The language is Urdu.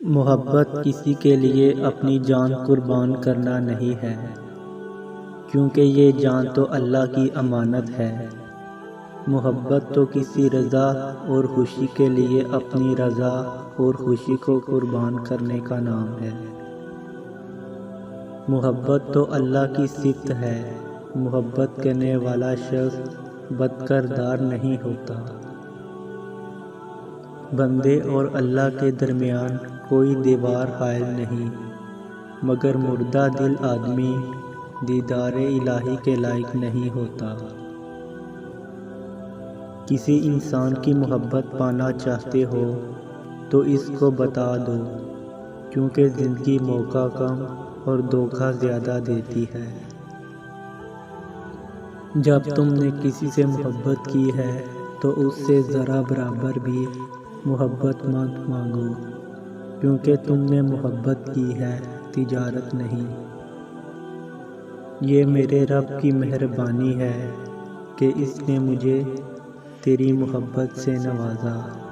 محبت کسی کے لیے اپنی جان قربان کرنا نہیں ہے، کیونکہ یہ جان تو اللہ کی امانت ہے۔ محبت تو کسی رضا اور خوشی کے لیے اپنی رضا اور خوشی کو قربان کرنے کا نام ہے۔ محبت تو اللہ کی صفت ہے۔ محبت کرنے والا شخص بد کردار نہیں ہوتا۔ بندے اور اللہ کے درمیان کوئی دیوار حائل نہیں، مگر مردہ دل آدمی دیدار الہی کے لائق نہیں ہوتا۔ کسی انسان کی محبت پانا چاہتے ہو تو اس کو بتا دو، کیونکہ زندگی موقع کم اور دھوکہ زیادہ دیتی ہے۔ جب تم نے کسی سے محبت کی ہے تو اس سے ذرا برابر بھی محبت مت مانگو، کیونکہ تم نے محبت کی ہے، تجارت نہیں۔ یہ میرے رب کی مہربانی ہے کہ اس نے مجھے تیری محبت سے نوازا۔